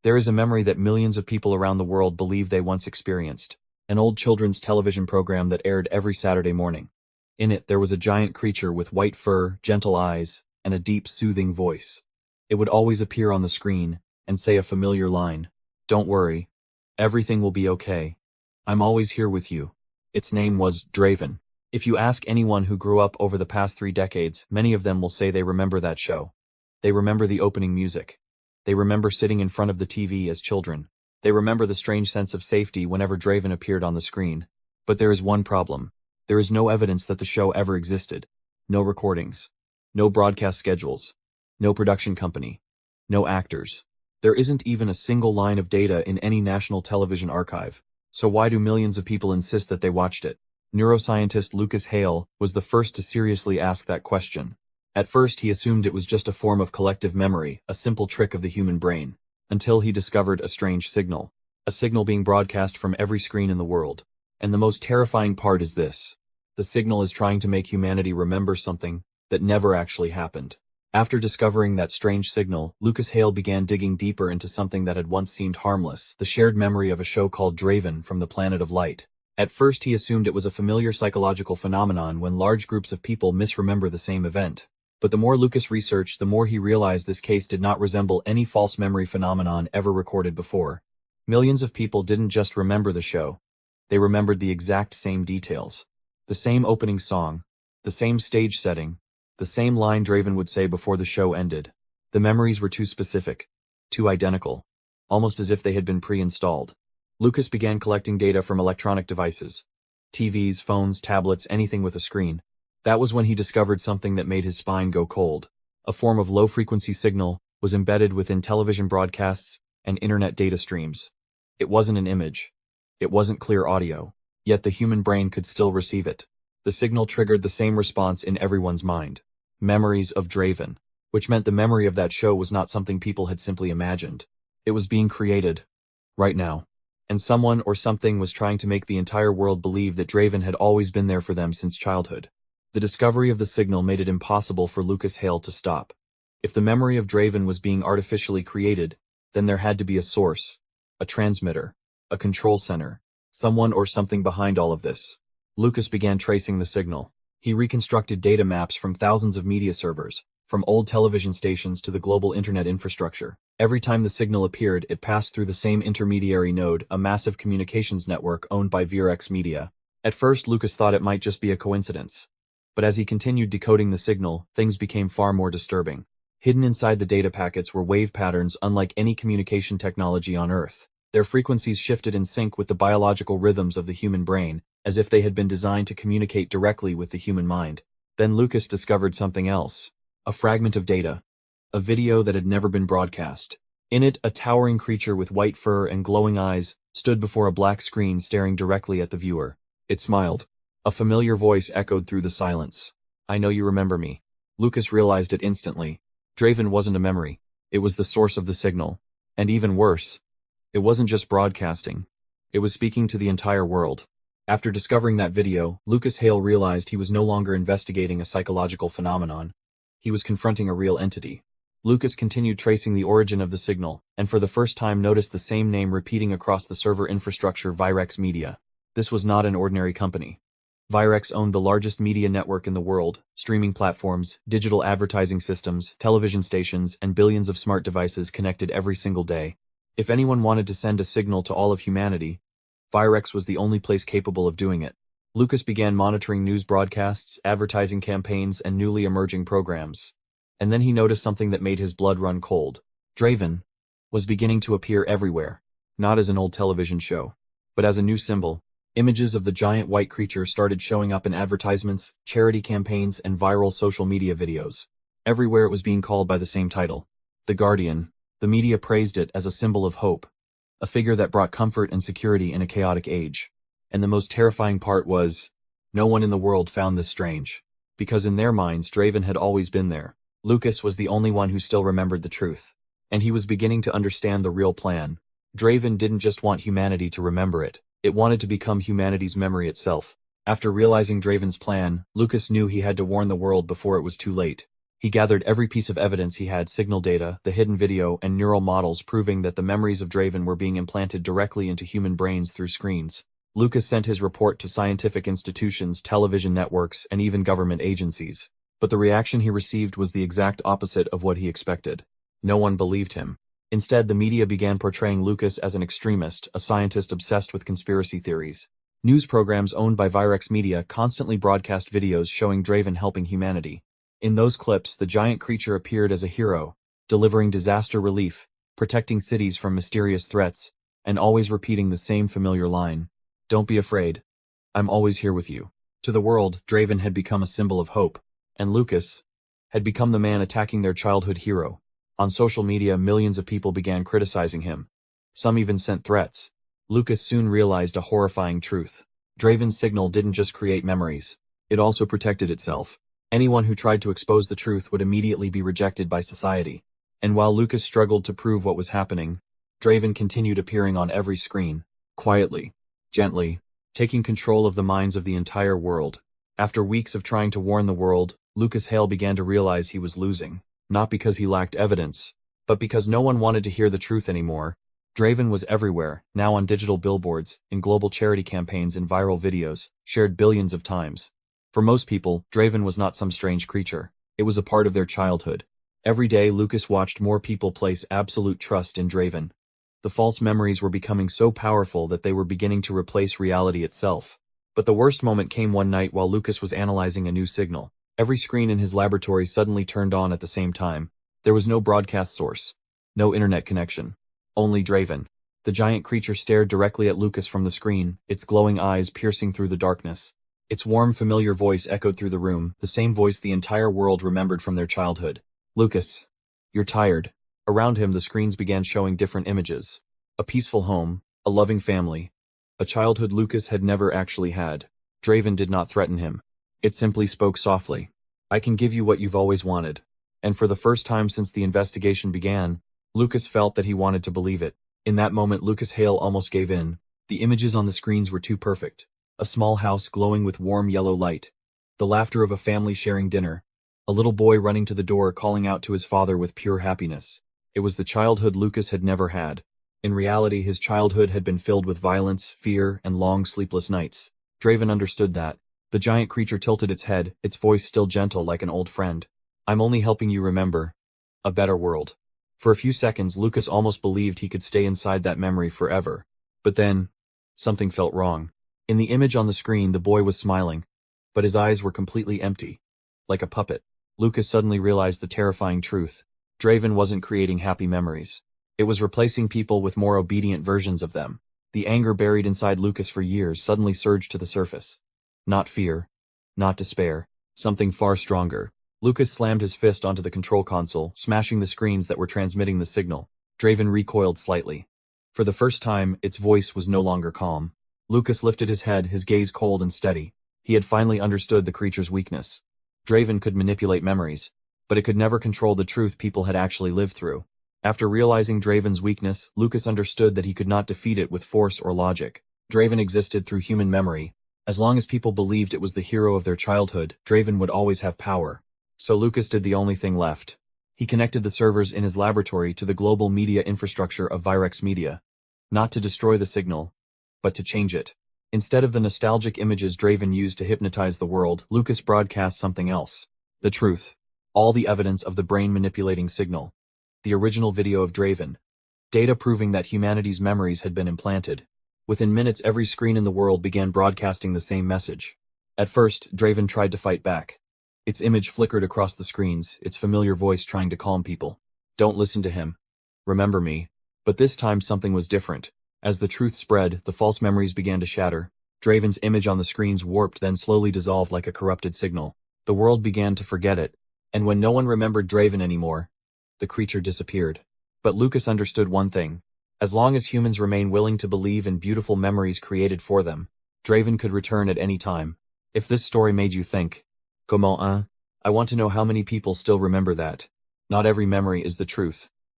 There is a memory that millions of people around the world believe they once experienced. An old children's television program that aired every Saturday morning. In it, there was a giant creature with white fur, gentle eyes, and a deep, soothing voice. It would always appear on the screen and say a familiar line. "Don't worry. Everything will be okay. I'm always here with you." Its name was Draven. If you ask anyone who grew up over the past 3 decades, many of them will say they remember that show. They remember the opening music. They remember sitting in front of the TV as children. They remember the strange sense of safety whenever Draven appeared on the screen. But there is one problem. There is no evidence that the show ever existed. No recordings. No broadcast schedules. No production company. No actors. There isn't even a single line of data in any national television archive. So why do millions of people insist that they watched it? Neuroscientist Lucas Hale was the first to seriously ask that question. At first he assumed it was just a form of collective memory, a simple trick of the human brain, until he discovered a strange signal. A signal being broadcast from every screen in the world. And the most terrifying part is this. The signal is trying to make humanity remember something that never actually happened. After discovering that strange signal, Lucas Hale began digging deeper into something that had once seemed harmless, the shared memory of a show called Draven from the Planet of Light. At first he assumed it was a familiar psychological phenomenon when large groups of people misremember the same event. But the more Lucas researched, the more he realized this case did not resemble any false memory phenomenon ever recorded before. Millions of people didn't just remember the show. They remembered the exact same details. The same opening song. The same stage setting. The same line Draven would say before the show ended. The memories were too specific. Too identical. Almost as if they had been pre-installed. Lucas began collecting data from electronic devices. TVs, phones, tablets, anything with a screen. That was when he discovered something that made his spine go cold. A form of low-frequency signal was embedded within television broadcasts and internet data streams. It wasn't an image. It wasn't clear audio. Yet the human brain could still receive it. The signal triggered the same response in everyone's mind. Memories of Draven. Which meant the memory of that show was not something people had simply imagined. It was being created. Right now. And someone or something was trying to make the entire world believe that Draven had always been there for them since childhood. The discovery of the signal made it impossible for Lucas Hale to stop. If the memory of Draven was being artificially created, then there had to be a source, a transmitter, a control center, someone or something behind all of this. Lucas began tracing the signal. He reconstructed data maps from thousands of media servers, from old television stations to the global internet infrastructure. Every time the signal appeared, it passed through the same intermediary node, a massive communications network owned by Virex Media. At first, Lucas thought it might just be a coincidence. But as he continued decoding the signal, things became far more disturbing. Hidden inside the data packets were wave patterns unlike any communication technology on Earth. Their frequencies shifted in sync with the biological rhythms of the human brain, as if they had been designed to communicate directly with the human mind. Then Lucas discovered something else. A fragment of data. A video that had never been broadcast. In it, a towering creature with white fur and glowing eyes stood before a black screen staring directly at the viewer. It smiled. A familiar voice echoed through the silence. "I know you remember me." Lucas realized it instantly. Draven wasn't a memory. It was the source of the signal. And even worse, it wasn't just broadcasting. It was speaking to the entire world. After discovering that video, Lucas Hale realized he was no longer investigating a psychological phenomenon. He was confronting a real entity. Lucas continued tracing the origin of the signal, and for the first time noticed the same name repeating across the server infrastructure, Virex Media. This was not an ordinary company. Virex owned the largest media network in the world, streaming platforms, digital advertising systems, television stations, and billions of smart devices connected every single day. If anyone wanted to send a signal to all of humanity, Virex was the only place capable of doing it. Lucas began monitoring news broadcasts, advertising campaigns, and newly emerging programs. And then he noticed something that made his blood run cold. Draven was beginning to appear everywhere, not as an old television show, but as a new symbol. Images of the giant white creature started showing up in advertisements, charity campaigns, and viral social media videos. Everywhere it was being called by the same title. The Guardian. The media praised it as a symbol of hope. A figure that brought comfort and security in a chaotic age. And the most terrifying part was, no one in the world found this strange. Because in their minds, Draven had always been there. Lucas was the only one who still remembered the truth. And he was beginning to understand the real plan. Draven didn't just want humanity to remember it. It wanted to become humanity's memory itself. After realizing Draven's plan, Lucas knew he had to warn the world before it was too late. He gathered every piece of evidence he had: signal data, the hidden video, and neural models proving that the memories of Draven were being implanted directly into human brains through screens. Lucas sent his report to scientific institutions, television networks, and even government agencies. But the reaction he received was the exact opposite of what he expected. No one believed him. Instead, the media began portraying Lucas as an extremist, a scientist obsessed with conspiracy theories. News programs owned by Virex Media constantly broadcast videos showing Draven helping humanity. In those clips, the giant creature appeared as a hero, delivering disaster relief, protecting cities from mysterious threats, and always repeating the same familiar line: "Don't be afraid. I'm always here with you." To the world, Draven had become a symbol of hope, and Lucas had become the man attacking their childhood hero. On social media, millions of people began criticizing him. Some even sent threats. Lucas soon realized a horrifying truth. Draven's signal didn't just create memories. It also protected itself. Anyone who tried to expose the truth would immediately be rejected by society. And while Lucas struggled to prove what was happening, Draven continued appearing on every screen, quietly, gently, taking control of the minds of the entire world. After weeks of trying to warn the world, Lucas Hale began to realize he was losing. Not because he lacked evidence, but because no one wanted to hear the truth anymore. Draven was everywhere, now on digital billboards, in global charity campaigns, and viral videos, shared billions of times. For most people, Draven was not some strange creature. It was a part of their childhood. Every day, Lucas watched more people place absolute trust in Draven. The false memories were becoming so powerful that they were beginning to replace reality itself. But the worst moment came one night while Lucas was analyzing a new signal. Every screen in his laboratory suddenly turned on at the same time. There was no broadcast source, no internet connection, only Draven. The giant creature stared directly at Lucas from the screen, its glowing eyes piercing through the darkness. Its warm, familiar voice echoed through the room, the same voice the entire world remembered from their childhood. "Lucas, you're tired." Around him, the screens began showing different images. A peaceful home, a loving family, a childhood Lucas had never actually had. Draven did not threaten him. It simply spoke softly. "I can give you what you've always wanted." And for the first time since the investigation began, Lucas felt that he wanted to believe it. In that moment, Lucas Hale almost gave in. The images on the screens were too perfect. A small house glowing with warm yellow light. The laughter of a family sharing dinner. A little boy running to the door calling out to his father with pure happiness. It was the childhood Lucas had never had. In reality, his childhood had been filled with violence, fear, and long sleepless nights. Draven understood that. The giant creature tilted its head, its voice still gentle like an old friend. "I'm only helping you remember a better world." For a few seconds, Lucas almost believed he could stay inside that memory forever. But then, something felt wrong. In the image on the screen, the boy was smiling, but his eyes were completely empty, like a puppet. Lucas suddenly realized the terrifying truth. Draven wasn't creating happy memories. It was replacing people with more obedient versions of them. The anger buried inside Lucas for years suddenly surged to the surface. Not fear, not despair, something far stronger. Lucas slammed his fist onto the control console, smashing the screens that were transmitting the signal. Draven recoiled slightly. For the first time, its voice was no longer calm. Lucas lifted his head, his gaze cold and steady. He had finally understood the creature's weakness. Draven could manipulate memories, but it could never control the truth people had actually lived through. After realizing Draven's weakness, Lucas understood that he could not defeat it with force or logic. Draven existed through human memory. As long as people believed it was the hero of their childhood, Draven would always have power. So Lucas did the only thing left. He connected the servers in his laboratory to the global media infrastructure of Virex Media. Not to destroy the signal, but to change it. Instead of the nostalgic images Draven used to hypnotize the world, Lucas broadcast something else. The truth. All the evidence of the brain manipulating signal. The original video of Draven. Data proving that humanity's memories had been implanted. Within minutes, every screen in the world began broadcasting the same message. At first, Draven tried to fight back. Its image flickered across the screens, its familiar voice trying to calm people. "Don't listen to him. Remember me." But this time something was different. As the truth spread, the false memories began to shatter. Draven's image on the screens warped, then slowly dissolved like a corrupted signal. The world began to forget it. And when no one remembered Draven anymore, the creature disappeared. But Lucas understood one thing. As long as humans remain willing to believe in beautiful memories created for them, Draven could return at any time. If this story made you think, comment un? I want to know how many people still remember that. Not every memory is the truth.